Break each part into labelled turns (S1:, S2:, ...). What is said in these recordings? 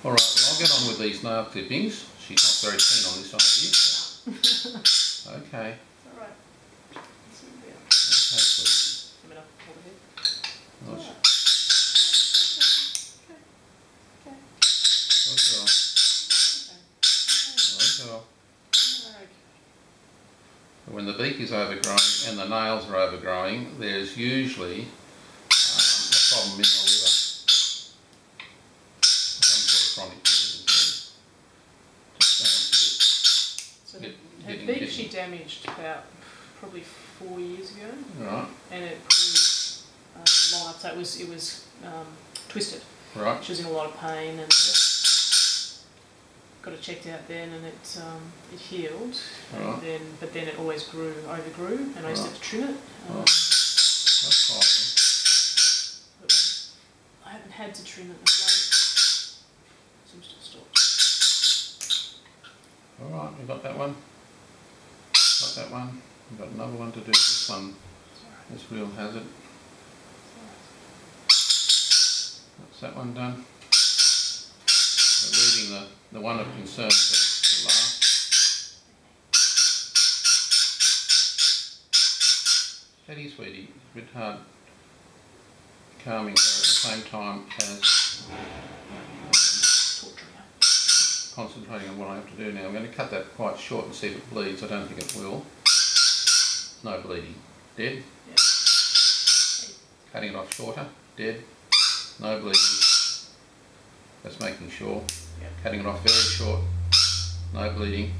S1: Alright, well, I'll get on with these nail clippings. She's not very keen on this idea. Okay.
S2: It's alright.
S1: Okay, please.
S2: I'm going to hold it here.
S1: Oh,
S2: Okay.
S1: Good girl. Good girl. When the beak is overgrowing and the nails are overgrowing, there's usually a problem in the liver. Some sort of chronic liver disease. Just don't want to
S2: So her beak she damaged about probably 4 years ago.
S1: Right.
S2: And it grew long up, so it was twisted.
S1: Right.
S2: She was in a lot of pain and got it checked out then, and it healed.
S1: Right.
S2: And but then it always overgrew, and I used to have to trim it.
S1: That's fine.
S2: But I haven't had to trim it of late. Seems to have stopped.
S1: Alright, we got that one. Got that one. We've got another one to do. This one, this wheel has it. That's that one done. We're leaving the one of concern to last. Steady, sweetie. It's a bit hard calming her at the same time as concentrating on what I have to do now. I'm going to cut that quite short and see if it bleeds. I don't think it will. No bleeding. Dead.
S2: Yeah.
S1: Cutting it off shorter. Dead. No bleeding. That's making sure.
S2: Yep.
S1: Cutting it off very short. No bleeding.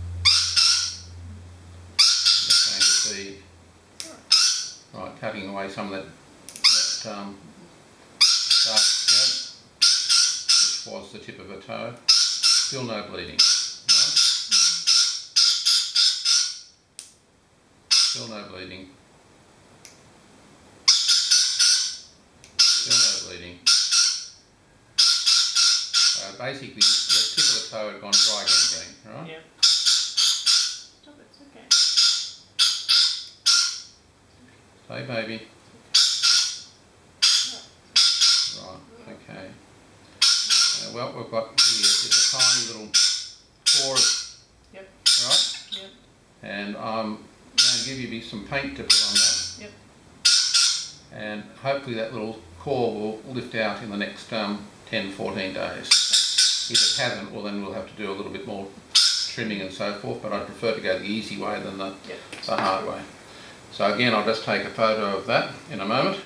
S1: Just going to see. Right, cutting away some of that dark scab, which was the tip of her toe. Still no bleeding. Right? Still no bleeding. Still no bleeding. Basically, the tip of the toe had gone dry gangrene, right?
S2: Yeah. Stop it, it's okay.
S1: Stay, baby. Right, okay. Well, we've got here is a tiny little pore,
S2: Yep.
S1: right?
S2: Yep.
S1: And I'm going to give you some paint to put on that.
S2: Yep.
S1: And hopefully that little core will lift out in the next 10-14 days. If it hasn't, well then we'll have to do a little bit more trimming and so forth, but I prefer to go the easy way than the hard way. So again, I'll just take a photo of that in a moment.